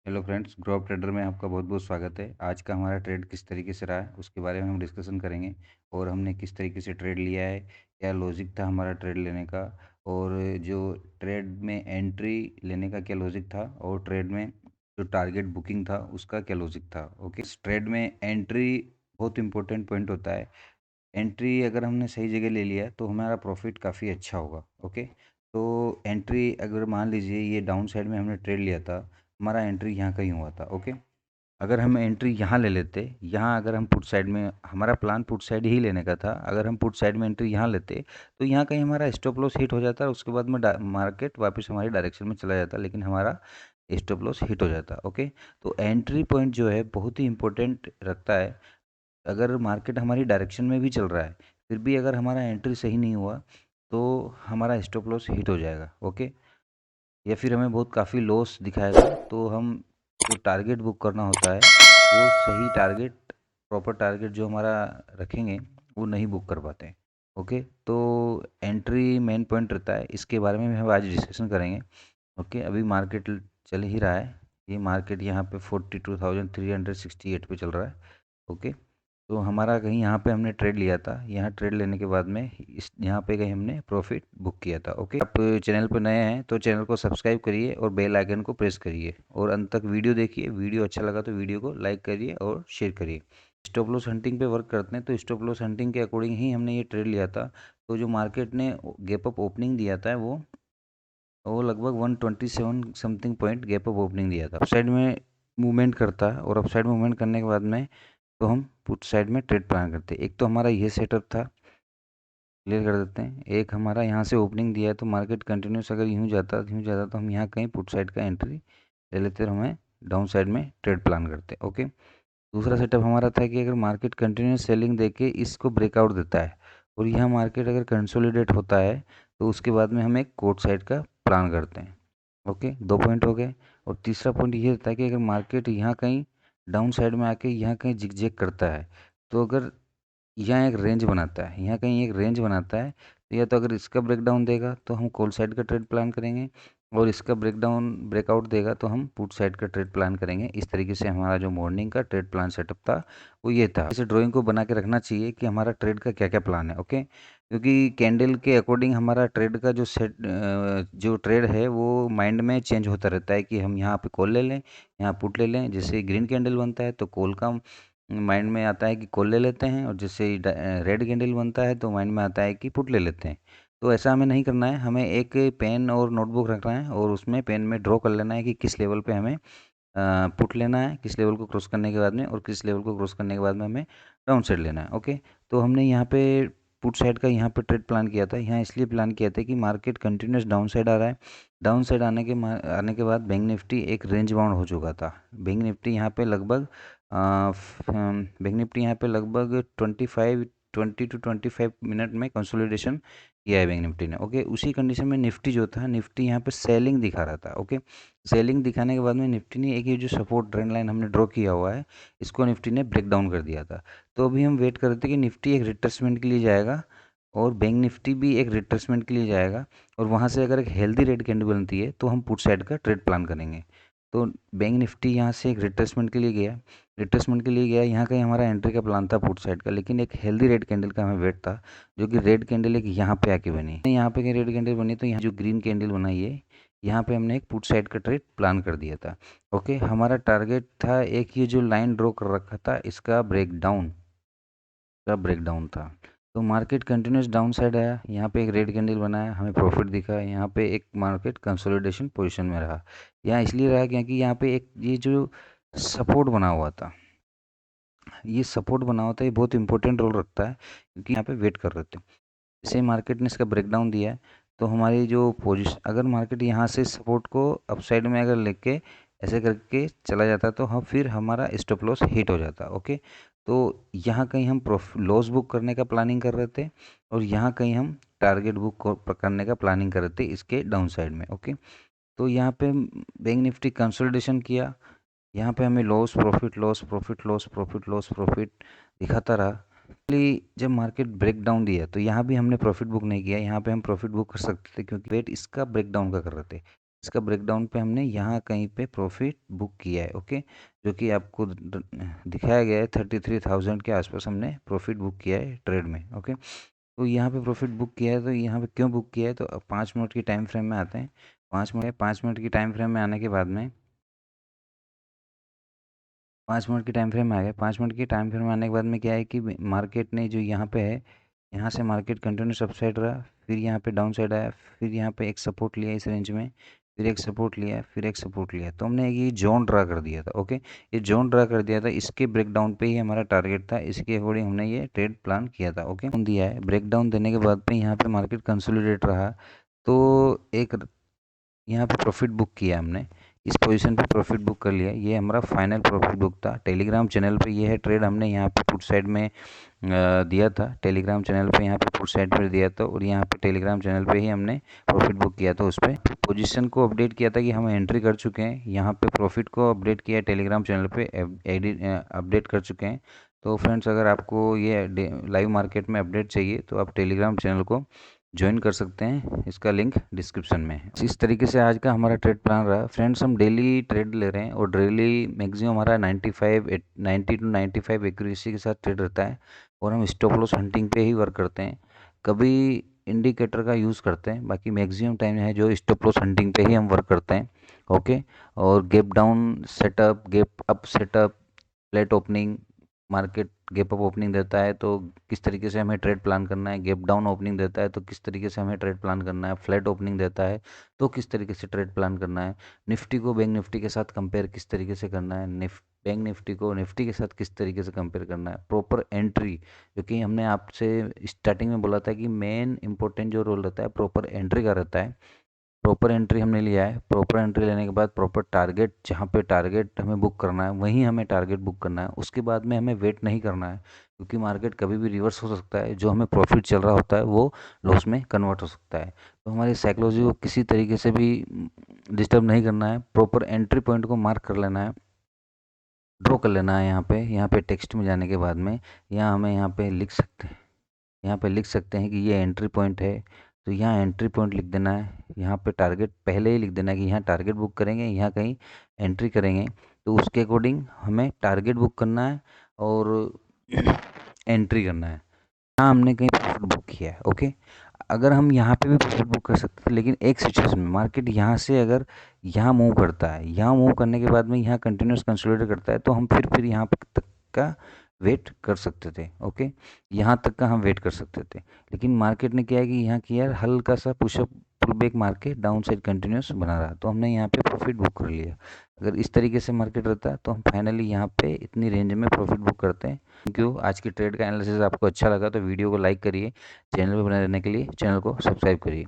Hello friends, grow up trader में आपका बहुत बहुत स्वागत है। आज का हमारा ट्रेड किस तरीके से रहा है उसके बारे में हम डिस्कशन करेंगे और हमने किस तरीके से ट्रेड लिया है, क्या लॉजिक था हमारा ट्रेड लेने का, और जो ट्रेड में एंट्री लेने का क्या लॉजिक था, और ट्रेड में जो टारगेट बुकिंग था उसका क्या लॉजिक था। ओके, इस ट्रेड में एंट्री बहुत इंपॉर्टेंट पॉइंट होता है। एंट्री अगर हमने सही जगह ले लिया तो हमारा प्रॉफिट काफ़ी अच्छा होगा। ओके, तो एंट्री अगर मान लीजिए ये डाउन साइड में हमने ट्रेड लिया था, हमारा एंट्री यहाँ कहीं हुआ था। ओके, अगर हम एंट्री यहाँ ले लेते, यहाँ अगर हम पुट साइड में, हमारा प्लान पुट साइड ही लेने का था, अगर हम पुट साइड में एंट्री यहाँ लेते तो यहाँ कहीं हमारा स्टॉप लॉस हिट हो जाता और उसके बाद में मार्केट वापस हमारी डायरेक्शन में चला जाता, लेकिन हमारा स्टॉप लॉस हिट हो जाता। ओके, तो एंट्री पॉइंट जो है बहुत ही इंपॉर्टेंट रखता है। अगर मार्केट हमारी डायरेक्शन में भी चल रहा है, फिर भी अगर हमारा एंट्री सही नहीं हुआ तो हमारा स्टॉप लॉस हिट हो जाएगा। ओके, या फिर हमें बहुत काफ़ी लॉस दिखाएगा, तो हम जो टारगेट बुक करना होता है वो सही टारगेट, प्रॉपर टारगेट जो हमारा रखेंगे वो नहीं बुक कर पाते। ओके, तो एंट्री मेन पॉइंट रहता है, इसके बारे में भी हम आज डिस्कशन करेंगे। ओके, अभी मार्केट चल ही रहा है, ये मार्केट यहाँ पे 42,368 पे चल रहा है। ओके, तो हमारा कहीं यहाँ पे हमने ट्रेड लिया था, यहाँ ट्रेड लेने के बाद में इस यहाँ पे कहीं हमने प्रॉफिट बुक किया था। ओके, आप चैनल पर नए हैं तो चैनल को सब्सक्राइब करिए और बेल आइकन को प्रेस करिए और अंत तक वीडियो देखिए। वीडियो अच्छा लगा तो वीडियो को लाइक करिए और शेयर करिए। स्टॉप लॉस हंटिंग पे वर्क करते हैं, तो स्टॉप लॉस हंटिंग के अकॉर्डिंग ही हमने ये ट्रेड लिया था। तो जो मार्केट ने गैप अप ओपनिंग दिया था वो लगभग 127 something point gap up opening दिया था। अपसाइड में मूवमेंट करता है और अपसाइड मूवमेंट करने के बाद में तो हम पुट साइड में ट्रेड प्लान करते हैं। एक तो हमारा ये सेटअप था, क्लियर कर देते हैं। एक हमारा यहाँ से ओपनिंग दिया है तो मार्केट कंटिन्यूस अगर यूँ जाता तो हम यहाँ कहीं पुट साइड का एंट्री ले लेते और हमें डाउन साइड में ट्रेड प्लान करते। ओके, दूसरा सेटअप हमारा था कि अगर मार्केट कंटिन्यूस सेलिंग देके इसको ब्रेकआउट देता है और यहाँ मार्केट अगर कंसोलिडेट होता है तो उसके बाद में हम एक कोट साइड का प्लान करते हैं। ओके, 2 पॉइंट हो गए। और तीसरा पॉइंट ये रहता है कि अगर मार्केट यहाँ कहीं डाउन साइड में आके यहाँ कहीं जिगजैग करता है, तो अगर यहाँ एक रेंज बनाता है, यहाँ कहीं एक रेंज बनाता है, तो या तो अगर इसका ब्रेकडाउन देगा तो हम कॉल साइड का ट्रेड प्लान करेंगे, और इसका ब्रेकआउट देगा तो हम पुट साइड का ट्रेड प्लान करेंगे। इस तरीके से हमारा जो मॉर्निंग का ट्रेड प्लान सेटअप था वो ये था। इसे ड्राइंग को बना के रखना चाहिए कि हमारा ट्रेड का क्या क्या प्लान है। ओके, क्योंकि कैंडल के अकॉर्डिंग हमारा ट्रेड का जो ट्रेड है वो माइंड में चेंज होता रहता है कि हम यहाँ पे कॉल ले लें, यहाँ पुट ले लें। जैसे ग्रीन कैंडल बनता है तो कॉल का माइंड में आता है कि कॉल ले लेते हैं, और जैसे रेड कैंडल बनता है तो माइंड में आता है कि पुट ले लेते हैं। तो ऐसा हमें नहीं करना है, हमें एक पेन और नोटबुक रखना है और उसमें पेन में ड्रॉ कर लेना है कि किस लेवल पे हमें पुट लेना है, किस लेवल को क्रॉस करने के बाद में, और किस लेवल को क्रॉस करने के बाद में हमें डाउन साइड लेना है। ओके, तो हमने यहाँ पे पुट साइड का यहाँ पे ट्रेड प्लान किया था। यहाँ इसलिए प्लान किया था कि मार्केट कंटिन्यूस डाउन साइड आ रहा है। डाउन साइड आने के बाद बैंक निफ्टी एक रेंज बाउंड हो चुका था। बैंक निफ्टी यहाँ पे लगभग बैंक निफ्टी यहाँ पे लगभग 20 to 25 मिनट में कंसोलिडेशन किया है बैंक निफ्टी ने। ओके, उसी कंडीशन में निफ्टी जो था, निफ्टी यहाँ पे सेलिंग दिखा रहा था। ओके, सेलिंग दिखाने के बाद में निफ्टी ने एक ये जो सपोर्ट ट्रेंड लाइन हमने ड्रॉ किया हुआ है, इसको निफ्टी ने ब्रेक डाउन कर दिया था। तो अभी हम वेट करते हैं कि निफ्टी एक रिट्रेसमेंट के लिए जाएगा और बैंक निफ्टी भी एक रिट्रेसमेंट के लिए जाएगा, और वहाँ से अगर एक हेल्दी रेड कैंडल बनती है तो हम पुट साइड का ट्रेड प्लान करेंगे। तो बैंक निफ्टी यहाँ से एक रिट्रेसमेंट के लिए गया, यहाँ कहीं हमारा एंट्री का प्लान था पुट साइड का, लेकिन एक हेल्दी रेड कैंडल का हमें वेट था, जो कि रेड कैंडल एक यहाँ पे आके बनी। यहाँ पे कहीं रेड कैंडल बनी तो यहाँ जो ग्रीन कैंडल बनाई है, यहाँ पे हमने एक पुट साइड का ट्रेड प्लान कर दिया था। ओके, हमारा टारगेट था एक ये जो लाइन ड्रॉ कर रखा था इसका ब्रेकडाउन था। तो मार्केट कंटिन्यूस डाउन साइड आया, यहाँ पे एक रेड कैंडल बनाया, हमें प्रॉफिट दिखा। यहाँ पे एक मार्केट कंसोलिडेशन पोजीशन में रहा। यहाँ इसलिए रहा क्योंकि यहाँ पे एक ये जो सपोर्ट बना हुआ था, ये बहुत इंपॉर्टेंट रोल रखता है, क्योंकि यहाँ पे वेट कर रहे थे। जैसे मार्केट ने इसका ब्रेकडाउन दिया है तो हमारी जो पोजीशन, अगर मार्केट यहाँ से सपोर्ट को अपसाइड में अगर लेके ऐसे करके चला जाता तो हम फिर हमारा स्टॉप लॉस हिट हो जाता। ओके, तो यहाँ कहीं हम लॉस बुक करने का प्लानिंग कर रहे थे, और यहाँ कहीं हम टारगेट बुक करने का प्लानिंग कर रहे थे इसके डाउन साइड में। ओके, तो यहाँ पे बैंक निफ्टी कंसोलिडेशन किया, यहाँ पे हमें loss profit loss profit loss profit loss profit दिखाता रहा। एक्चुअली जब मार्केट ब्रेक डाउन दिया तो यहाँ भी हमने प्रॉफिट बुक नहीं किया, यहाँ पे हम प्रॉफिट बुक कर सकते थे क्योंकि वेट इसका ब्रेक डाउन का कर रहे थे। इसका ब्रेकडाउन पे हमने यहाँ कहीं पे प्रॉफिट बुक किया है। ओके, जो कि आपको दिखाया गया है 33,000 के आसपास हमने प्रॉफिट बुक किया है ट्रेड में। ओके, तो यहाँ पे प्रॉफिट बुक किया है, तो यहाँ पे क्यों बुक किया है, तो 5 मिनट की टाइम फ्रेम में आते हैं। 5 मिनट की टाइम फ्रेम में आने के बाद में 5 मिनट की टाइम फ्रेम में आ गया। 5 मिनट की टाइम फ्रेम में आने के बाद में क्या है कि मार्केट ने जो यहाँ पे है, यहाँ से मार्केट कंटिन्यूस अपसाइड रहा, फिर यहाँ पे डाउन साइड आया, फिर यहाँ पे एक सपोर्ट लिया इस रेंज में, फिर एक सपोर्ट लिया, फिर एक सपोर्ट लिया। तो हमने ये जोन ड्रा कर दिया था। ओके, ये जोन ड्रा कर दिया था, इसके ब्रेकडाउन पे ही हमारा टारगेट था, इसके अकॉर्डिंग हमने ये ट्रेड प्लान किया था। ओके, दिया है, ब्रेकडाउन देने के बाद में यहाँ पे मार्केट कंसोलिडेट रहा, तो एक यहाँ पे प्रॉफिट बुक किया हमने, इस पोजीशन पे प्रॉफिट बुक कर लिया। ये हमारा फाइनल प्रॉफिट बुक था। टेलीग्राम चैनल पे ये है ट्रेड हमने यहाँ पे पुट साइड में दिया था। टेलीग्राम चैनल पे यहाँ पे पुट साइड पे दिया था, और यहाँ पे टेलीग्राम चैनल पे ही हमने प्रॉफिट बुक किया था। उस पर पोजीशन को अपडेट किया था कि हम एंट्री कर चुके हैं। यहाँ पे प्रॉफिट को अपडेट किया टेलीग्राम चैनल पे, एडिट अपडेट कर चुके हैं। तो फ्रेंड्स, अगर आपको ये लाइव मार्केट में अपडेट चाहिए तो आप टेलीग्राम चैनल को ज्वाइन कर सकते हैं, इसका लिंक डिस्क्रिप्शन में है। इस तरीके से आज का हमारा ट्रेड प्लान रहा। फ्रेंड्स, हम डेली ट्रेड ले रहे हैं, और डेली मैक्सिमम हमारा 90 to 95 एक्यूरेसी के साथ ट्रेड रहता है, और हम स्टॉप लॉस हंटिंग पे ही वर्क करते हैं। कभी इंडिकेटर का यूज़ करते हैं, बाकी मैक्सिमम टाइम है जो स्टॉप लॉस हंटिंग पे ही हम वर्क करते हैं। ओके, और gap down setup, gap up setup, flat opening, market gap up opening देता है तो किस तरीके से हमें ट्रेड प्लान करना है, गैप डाउन ओपनिंग देता है तो किस तरीके से हमें ट्रेड प्लान करना है, फ्लैट ओपनिंग देता है तो किस तरीके से ट्रेड प्लान करना है, निफ्टी को बैंक निफ्टी के साथ कंपेयर किस तरीके से करना है, बैंक निफ्टी को निफ्टी के साथ किस तरीके से कंपेयर करना है, प्रॉपर एंट्री, क्योंकि हमने आपसे स्टार्टिंग में बोला था कि मेन इंपॉर्टेंट जो रोल रहता है प्रॉपर एंट्री का रहता है। प्रॉपर एंट्री हमने लिया है। प्रॉपर एंट्री लेने के बाद प्रॉपर टारगेट, जहाँ पे टारगेट हमें बुक करना है वहीं हमें टारगेट बुक करना है। उसके बाद में हमें वेट नहीं करना है, क्योंकि मार्केट कभी भी रिवर्स हो सकता है। जो हमें प्रॉफिट चल रहा होता है वो लॉस में कन्वर्ट हो सकता है। तो हमारी साइकोलॉजी को किसी तरीके से भी डिस्टर्ब नहीं करना है। प्रॉपर एंट्री पॉइंट को मार्क कर लेना है, ड्रॉ कर लेना है। यहाँ पे टेक्स्ट में जाने के बाद में यहाँ पे लिख सकते हैं, यहाँ पे लिख सकते हैं कि ये एंट्री पॉइंट है, तो यहाँ एंट्री पॉइंट लिख देना है। यहाँ पे टारगेट पहले ही लिख देना है कि यहाँ टारगेट बुक करेंगे, यहाँ कहीं एंट्री करेंगे, तो उसके अकॉर्डिंग हमें टारगेट बुक करना है और एंट्री करना है। हाँ, हमने कहीं प्रॉफिट बुक किया है। ओके, अगर हम यहाँ पे भी प्रॉफिट बुक कर सकते थे, लेकिन एक सिचुएशन में मार्केट यहाँ से अगर यहाँ मूव करता है, यहाँ मूव करने के बाद में यहाँ कंटिन्यूस कंसोलिडेट करता है, तो हम फिर यहाँ तक का वेट कर सकते थे। ओके, यहाँ तक का हम वेट कर सकते थे, लेकिन मार्केट ने क्या है कि यहाँ किया हल्का सा पुशअप पुल बैक मार के डाउन साइड कंटिन्यूस बना रहा, तो हमने यहाँ पे प्रॉफिट बुक कर लिया। अगर इस तरीके से मार्केट रहता है तो हम फाइनली यहाँ पे इतनी रेंज में प्रॉफिट बुक करते हैं। Thank you. आज की ट्रेड का एनालिसिस आपको अच्छा लगा तो वीडियो को लाइक करिए, चैनल पर बने रहने के लिए चैनल को सब्सक्राइब करिए।